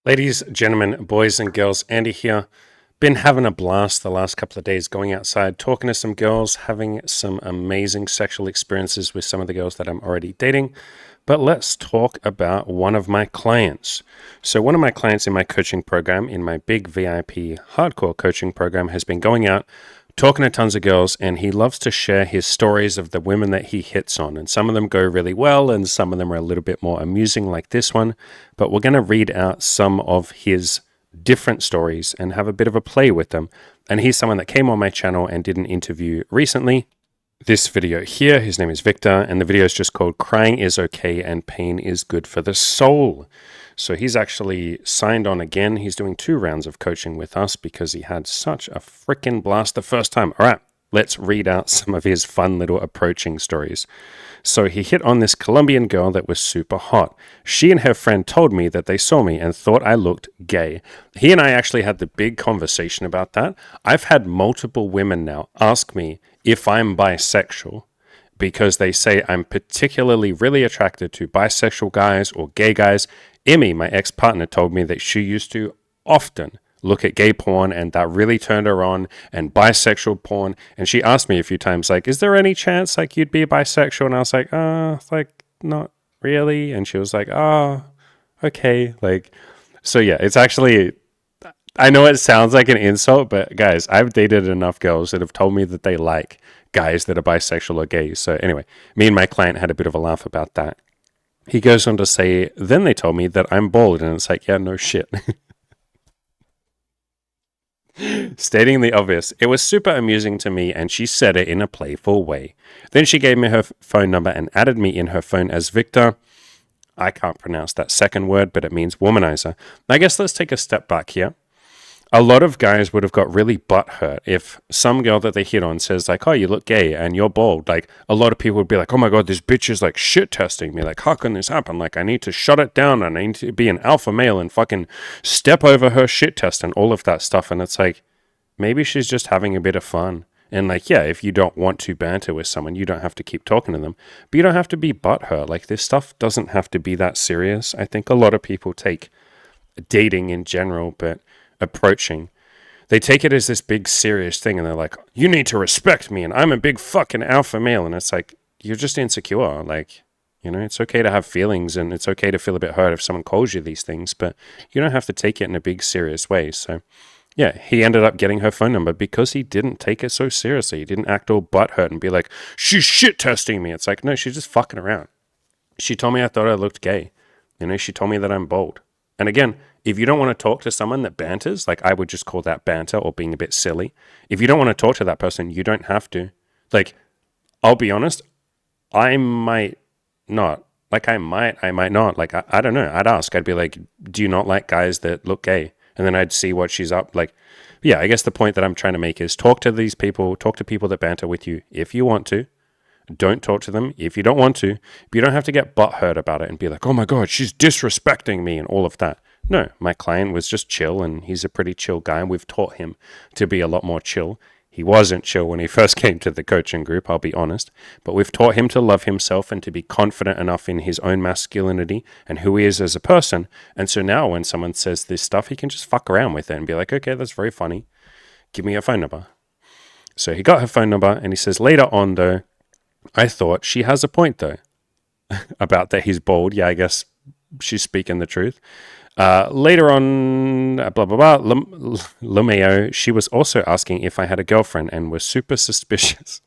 Ladies, gentlemen, boys and girls, Andy here. Been having a blast the last couple of days going outside, talking to some girls, having some amazing sexual experiences with some of the girls that I'm already dating. But let's talk about one of my clients. So, one of my clients in my coaching program, in my big VIP hardcore coaching program, has been going out talking to tons of girls, and he loves to share his stories of the women that he hits on. And some of them go really well, and some of them are a little bit more amusing, like this one. But we're going to read out some of his different stories and have a bit of a play with them. And he's someone that came on my channel and did an interview recently. This video here, his name is Victor, and the video is just called Crying is Okay and Pain is Good for the Soul. So he's actually signed on again. He's doing 2 rounds of coaching with us because he had such a freaking blast the first time. All right, let's read out some of his fun little approaching stories. So he hit on this Colombian girl that was super hot. She and her friend told me that they saw me and thought I looked gay. He and I actually had the big conversation about that. I've had multiple women now ask me if I'm bisexual because they say I'm particularly really attracted to bisexual guys or gay guys. Emmy, my ex-partner, told me that she used to often look at gay porn and that really turned her on, and bisexual porn. And she asked me a few times, like, is there any chance like you'd be bisexual? And I was like, not really. And she was like, okay. Like, so yeah, it's actually, I know it sounds like an insult, but guys, I've dated enough girls that have told me that they like guys that are bisexual or gay. So anyway, me and my client had a bit of a laugh about that. He goes on to say, then they told me that I'm bald. And it's like, yeah, no shit. Stating the obvious, it was super amusing to me, and she said it in a playful way. Then she gave me her phone number and added me in her phone as Victor. I can't pronounce that second word, but it means womanizer. I guess let's take a step back here. A lot of guys would have got really butthurt if some girl that they hit on says like, oh, you look gay and you're bald. Like, a lot of people would be like, oh my God, this bitch is like shit testing me. Like, how can this happen? Like, I need to shut it down and I need to be an alpha male and fucking step over her shit test and all of that stuff. And it's like, maybe she's just having a bit of fun. And like, yeah, if you don't want to banter with someone, you don't have to keep talking to them. But you don't have to be butthurt. Like, this stuff doesn't have to be that serious. I think a lot of people take dating in general, but approaching, they take it as this big serious thing, and they're like, you need to respect me, and I'm a big fucking alpha male. And it's like, you're just insecure. Like, you know, it's okay to have feelings, and it's okay to feel a bit hurt if someone calls you these things, but you don't have to take it in a big serious way. So yeah, he ended up getting her phone number because he didn't take it so seriously. He didn't act all butthurt and be like, she's shit testing me. It's like, no, she's just fucking around. She told me I thought I looked gay. You know, she told me that I'm bald. And again, if you don't want to talk to someone that banters, like, I would just call that banter or being a bit silly. If you don't want to talk to that person, you don't have to. Like, I'll be honest, I might not. Like, I might not. Like, I don't know. I'd ask. I'd be like, do you not like guys that look gay? And then I'd see what she's up. Like, yeah, I guess the point that I'm trying to make is talk to these people, talk to people that banter with you if you want to. Don't talk to them if you don't want to. But you don't have to get butthurt about it and be like, oh my God, she's disrespecting me and all of that. No, my client was just chill, and he's a pretty chill guy. And we've taught him to be a lot more chill. He wasn't chill when he first came to the coaching group, I'll be honest. But we've taught him to love himself and to be confident enough in his own masculinity and who he is as a person. And so now when someone says this stuff, he can just fuck around with it and be like, okay, that's very funny. Give me your phone number. So he got her phone number, and he says, later on, though, I thought she has a point, though, about that he's bald. Yeah, I guess she's speaking the truth. Later on, blah, blah, blah, Lumeo, she was also asking if I had a girlfriend and was super suspicious.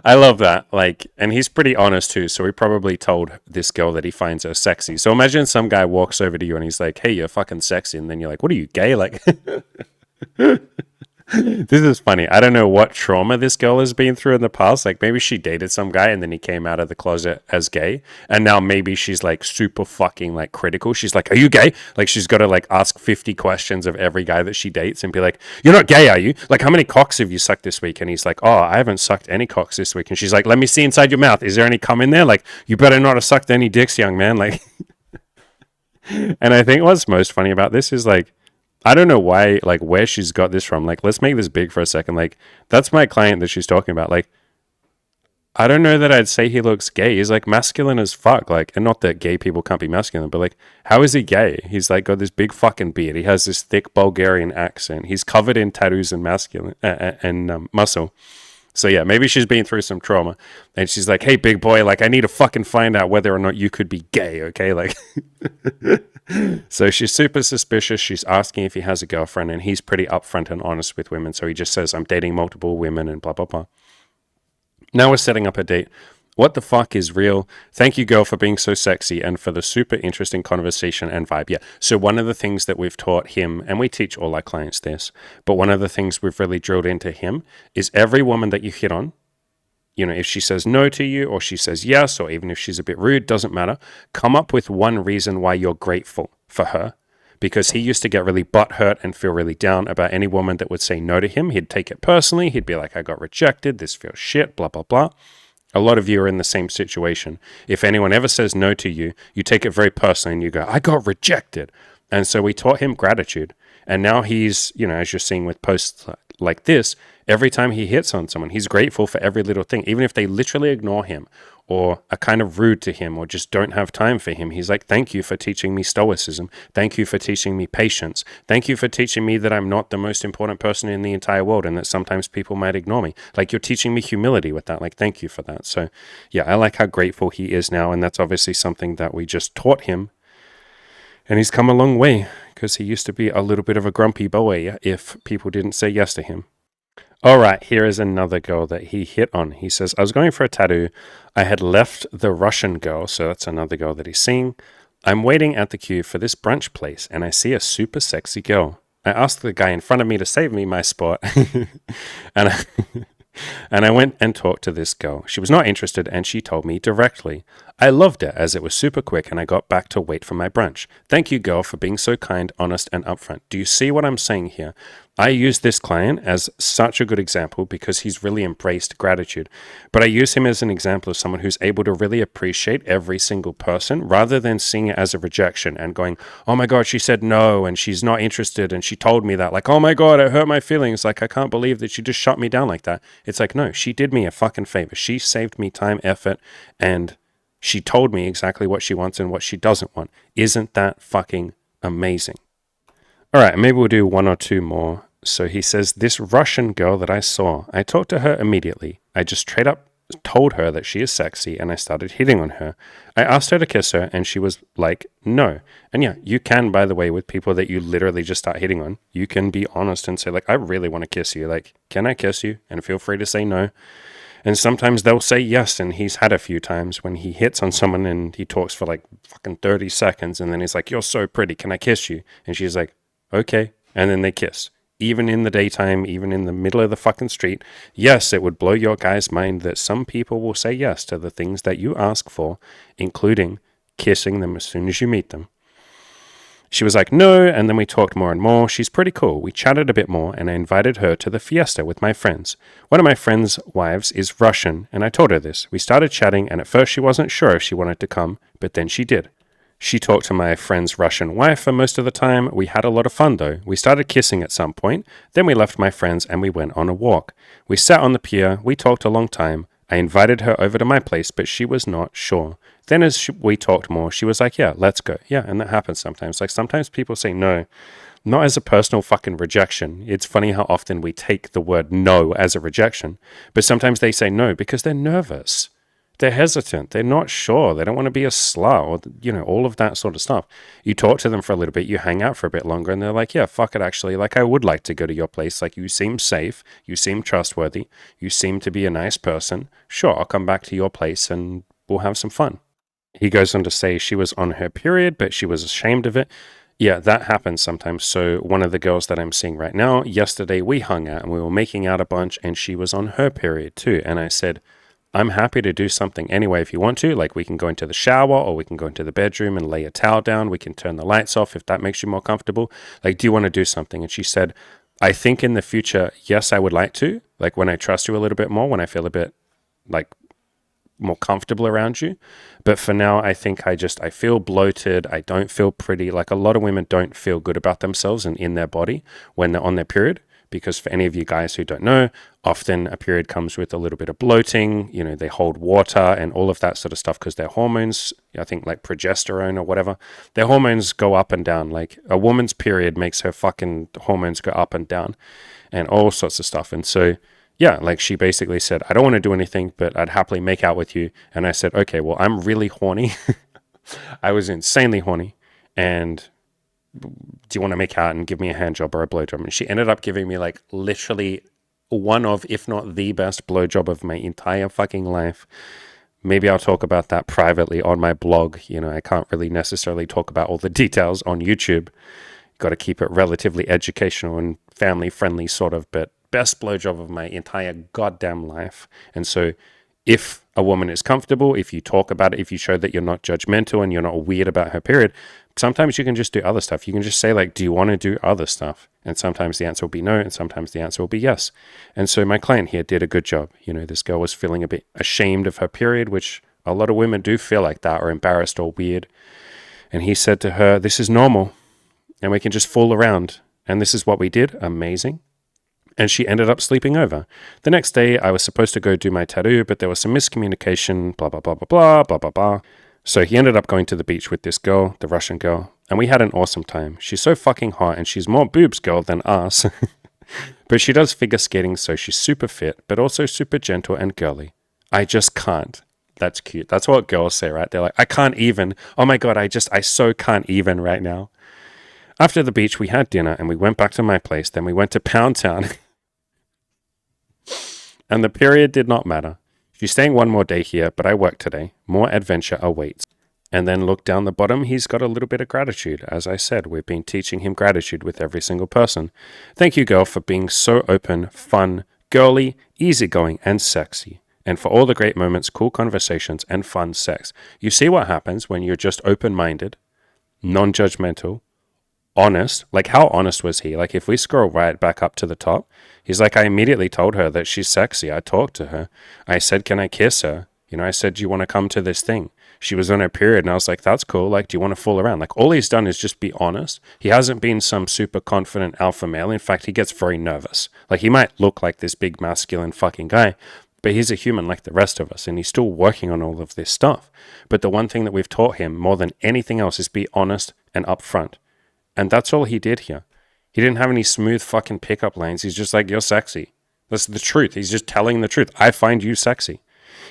I love that. Like, and he's pretty honest too. So he probably told this girl that he finds her sexy. So imagine some guy walks over to you and he's like, hey, you're fucking sexy. And then you're like, what are you, gay? Like, this is funny. I don't know what trauma this girl has been through in the past. Like, maybe she dated some guy and then he came out of the closet as gay. And now maybe she's like super fucking like critical. She's like, are you gay? Like, she's got to like ask 50 questions of every guy that she dates and be like, you're not gay, are you? Like, how many cocks have you sucked this week? And he's like, oh, I haven't sucked any cocks this week. And she's like, let me see inside your mouth. Is there any cum in there? Like, you better not have sucked any dicks, young man. Like, and I think what's most funny about this is like, I don't know why, like, where she's got this from. Like, let's make this big for a second. Like, that's my client that she's talking about. Like, I don't know that I'd say he looks gay. He's like masculine as fuck. Like, and not that gay people can't be masculine, but like, how is he gay? He's like got this big fucking beard. He has this thick Bulgarian accent. He's covered in tattoos and masculine and muscle. So yeah, maybe she's been through some trauma, and she's like, "Hey, big boy, like I need to fucking find out whether or not you could be gay, okay?" Like, so she's super suspicious. She's asking if he has a girlfriend, and he's pretty upfront and honest with women. So he just says, "I'm dating multiple women," and blah blah blah. Now we're setting up a date. What the fuck is real? Thank you, girl, for being so sexy and for the super interesting conversation and vibe. Yeah. So one of the things that we've taught him, and we teach all our clients this, but one of the things we've really drilled into him is every woman that you hit on, you know, if she says no to you or she says yes, or even if she's a bit rude, doesn't matter. Come up with one reason why you're grateful for her. Because he used to get really butthurt and feel really down about any woman that would say no to him. He'd take it personally. He'd be like, I got rejected. This feels shit, blah, blah, blah. A lot of you are in the same situation. If anyone ever says no to you, you take it very personally and you go, I got rejected. And so we taught him gratitude. And now he's, you know, as you're seeing with posts like this, every time he hits on someone, he's grateful for every little thing. Even if they literally ignore him or are kind of rude to him or just don't have time for him, he's like, thank you for teaching me stoicism. Thank you for teaching me patience. Thank you for teaching me that I'm not the most important person in the entire world and that sometimes people might ignore me. Like, you're teaching me humility with that. Like, thank you for that. So yeah, I like how grateful he is now. And that's obviously something that we just taught him. And he's come a long way because he used to be a little bit of a grumpy boy if people didn't say yes to him. All right, here is another girl that he hit on. He says, I was going for a tattoo. I had left the Russian girl, so that's another girl that he's seeing. I'm waiting at the queue for this brunch place, and I see a super sexy girl. I asked the guy in front of me to save me my spot, and I went and talked to this girl. She was not interested, and she told me directly. I loved it as it was super quick, and I got back to wait for my brunch. Thank you, girl, for being so kind, honest, and upfront. Do you see what I'm saying here? I use this client as such a good example because he's really embraced gratitude. But I use him as an example of someone who's able to really appreciate every single person rather than seeing it as a rejection and going, oh my God, she said no and she's not interested and she told me that. Like, oh my God, it hurt my feelings. Like, I can't believe that she just shut me down like that. It's like, no, she did me a fucking favor. She saved me time, effort, and she told me exactly what she wants and what she doesn't want. Isn't that fucking amazing? All right, maybe we'll do one or two more. So he says, this Russian girl that I saw, I talked to her immediately. I just straight up told her that she is sexy and I started hitting on her. I asked her to kiss her and she was like, no. And yeah, you can, by the way, with people that you literally just start hitting on, you can be honest and say like, I really want to kiss you. Like, can I kiss you? And feel free to say no. And sometimes they'll say yes, and he's had a few times when he hits on someone and he talks for like fucking 30 seconds and then he's like, you're so pretty, can I kiss you? And she's like, okay. And then they kiss. Even in the daytime, even in the middle of the fucking street. Yes, it would blow your guy's mind that some people will say yes to the things that you ask for, including kissing them as soon as you meet them. She was like, no, and then we talked more and more. She's pretty cool. We chatted a bit more, and I invited her to the fiesta with my friends. One of my friends' wives is Russian, and I told her this. We started chatting, and at first she wasn't sure if she wanted to come, but then she did. She talked to my friend's Russian wife for most of the time. We had a lot of fun, though. We started kissing at some point. Then we left my friends, and we went on a walk. We sat on the pier. We talked a long time. I invited her over to my place, but she was not sure. Then as we talked more, she was like, yeah, let's go. Yeah, and that happens sometimes. Like, sometimes people say no, not as a personal fucking rejection. It's funny how often we take the word no as a rejection, but sometimes they say no because they're nervous. They're hesitant. They're not sure. They don't want to be a slut or, you know, all of that sort of stuff. You talk to them for a little bit, you hang out for a bit longer, and they're like, yeah, fuck it, actually. Like, I would like to go to your place. Like, you seem safe. You seem trustworthy. You seem to be a nice person. Sure, I'll come back to your place and we'll have some fun. He goes on to say she was on her period, but she was ashamed of it. Yeah, that happens sometimes. So one of the girls that I'm seeing right now, yesterday we hung out and we were making out a bunch and she was on her period too. And I said, I'm happy to do something anyway if you want to. Like, we can go into the shower or we can go into the bedroom and lay a towel down. We can turn the lights off if that makes you more comfortable. Like, do you want to do something? And she said, I think in the future, yes, I would like to. Like, when I trust you a little bit more, when I feel a bit like more comfortable around you. But for now, I think I feel bloated. I don't feel pretty. Like, a lot of women don't feel good about themselves and in their body when they're on their period, because for any of you guys who don't know, often a period comes with a little bit of bloating. You know, they hold water and all of that sort of stuff because their hormones, I think like progesterone or whatever, their hormones go up and down. Like a woman's period makes her fucking hormones go up and down and all sorts of stuff. And so, yeah, like she basically said, I don't want to do anything, but I'd happily make out with you. And I said, okay, well, I'm really horny. I was insanely horny. And do you want to make out and give me a hand job or a blowjob? And she ended up giving me like literally one of, if not the best blowjob of my entire fucking life. Maybe I'll talk about that privately on my blog. You know, I can't really necessarily talk about all the details on YouTube. Got to keep it relatively educational and family friendly sort of, but best blowjob of my entire goddamn life. And so if a woman is comfortable, if you talk about it, if you show that you're not judgmental and you're not weird about her period, sometimes you can just do other stuff. You can just say like, do you want to do other stuff? And sometimes the answer will be no, and sometimes the answer will be yes. And so my client here did a good job. You know, this girl was feeling a bit ashamed of her period, which a lot of women do feel like that, or embarrassed or weird. And he said to her, this is normal, and we can just fool around. And this is what we did. Amazing. And she ended up sleeping over. The next day, I was supposed to go do my tattoo, but there was some miscommunication, blah, blah, blah, blah, blah, blah, blah, blah. So he ended up going to the beach with this girl, the Russian girl, and we had an awesome time. She's so fucking hot, and she's more boobs girl than us. But she does figure skating, so she's super fit, but also super gentle and girly. I just can't. That's cute. That's what girls say, right? They're like, I can't even. Oh my God, I so can't even right now. After the beach, we had dinner, and we went back to my place. Then we went to Pound Town. And the period did not matter. She's staying one more day here, but I work today. More adventure awaits. And then look down the bottom, he's got a little bit of gratitude. As I said, we've been teaching him gratitude with every single person. Thank you, girl, for being so open, fun, girly, easygoing, and sexy. And for all the great moments, cool conversations, and fun sex. You see what happens when you're just open-minded, non-judgmental, honest. Like, how honest was he? Like, if we scroll right back up to the top, he's like, I immediately told her that she's sexy. I talked to her. I said, can I kiss her? You know, I said, do you want to come to this thing? She was on her period, and I was like, that's cool. Like, do you want to fool around? Like, all he's done is just be honest. He hasn't been some super confident alpha male. In fact, he gets very nervous. Like, he might look like this big masculine fucking guy, but he's a human like the rest of us, and he's still working on all of this stuff. But the one thing that we've taught him more than anything else is be honest and upfront. And that's all he did here. He didn't have any smooth fucking pickup lines. He's just like, you're sexy. That's the truth. He's just telling the truth. I find you sexy.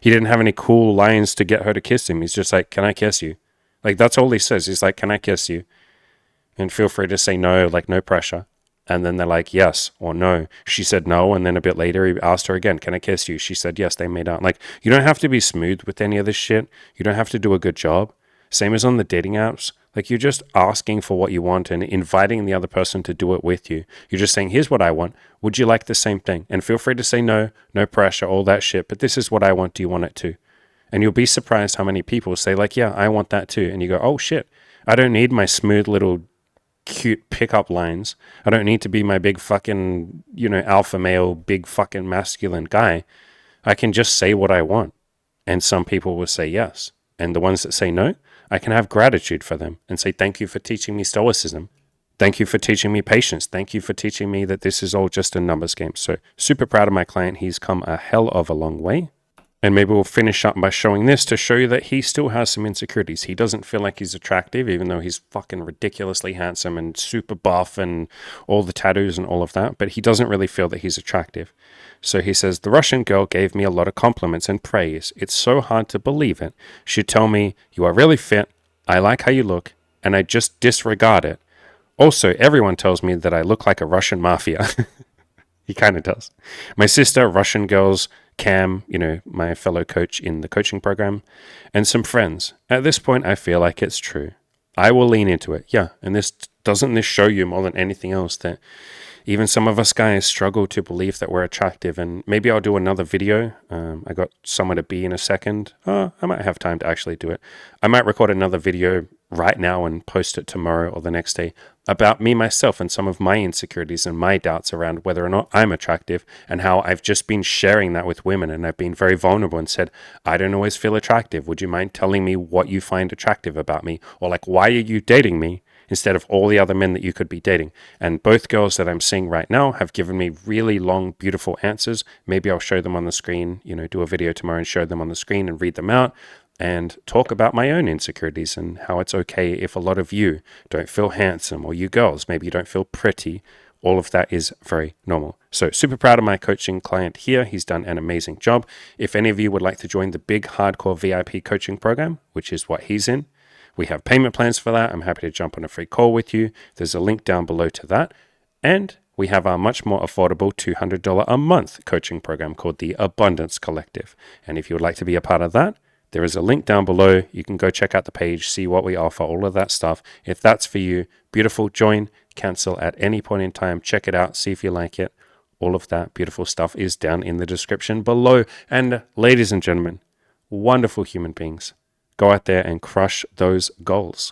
He didn't have any cool lines to get her to kiss him. He's just like, can I kiss you? Like, that's all he says. He's like, can I kiss you? And feel free to say no, like no pressure. And then they're like, yes or no. She said no. And then a bit later, he asked her again, can I kiss you? She said yes. They made out. Like, you don't have to be smooth with any of this shit. You don't have to do a good job. Same as on the dating apps. Like, you're just asking for what you want and inviting the other person to do it with you. You're just saying, here's what I want. Would you like the same thing? And feel free to say no, no pressure, all that shit. But this is what I want. Do you want it too? And you'll be surprised how many people say like, yeah, I want that too. And you go, oh shit, I don't need my smooth little cute pickup lines. I don't need to be my big fucking, you know, alpha male, big fucking masculine guy. I can just say what I want. And some people will say yes. And the ones that say no, I can have gratitude for them and say, thank you for teaching me stoicism. Thank you for teaching me patience. Thank you for teaching me that this is all just a numbers game. So super proud of my client. He's come a hell of a long way. And maybe we'll finish up by showing this to show you that he still has some insecurities. He doesn't feel like he's attractive, even though he's fucking ridiculously handsome and super buff and all the tattoos and all of that. But he doesn't really feel that he's attractive. So he says, the Russian girl gave me a lot of compliments and praise. It's so hard to believe it. She'd tell me, you are really fit. I like how you look. And I just disregard it. Also, everyone tells me that I look like a Russian mafia. He kind of does. My sister, Russian girls, Cam, you know, my fellow coach in the coaching program, and some friends. At this point, I feel like it's true. I will lean into it. Yeah. And doesn't this show you more than anything else that even some of us guys struggle to believe that we're attractive? And maybe I'll do another video. I got somewhere to be in a second. I might have time to actually do it. I might record another video right now and post it tomorrow or the next day about me, myself, and some of my insecurities and my doubts around whether or not I'm attractive, and how I've just been sharing that with women. And I've been very vulnerable and said, I don't always feel attractive. Would you mind telling me what you find attractive about me? Or like, why are you dating me? instead of all the other men that you could be dating. And both girls that I'm seeing right now have given me really long, beautiful answers. Maybe I'll show them on the screen, do a video tomorrow and show them on the screen and read them out and talk about my own insecurities and how it's okay if a lot of you don't feel handsome, or you girls, maybe you don't feel pretty. All of that is very normal. So super proud of my coaching client here. He's done an amazing job. If any of you would like to join the big hardcore VIP coaching program, which is what he's in, we have payment plans for that. I'm happy to jump on a free call with you. There's a link down below to that. And we have our much more affordable $200 a month coaching program called the Abundance Collective. And if you would like to be a part of that, there is a link down below. You can go check out the page, see what we offer, all of that stuff. If that's for you, beautiful, join, cancel at any point in time. Check it out, see if you like it. All of that beautiful stuff is down in the description below. And ladies and gentlemen, wonderful human beings, go out there and crush those goals.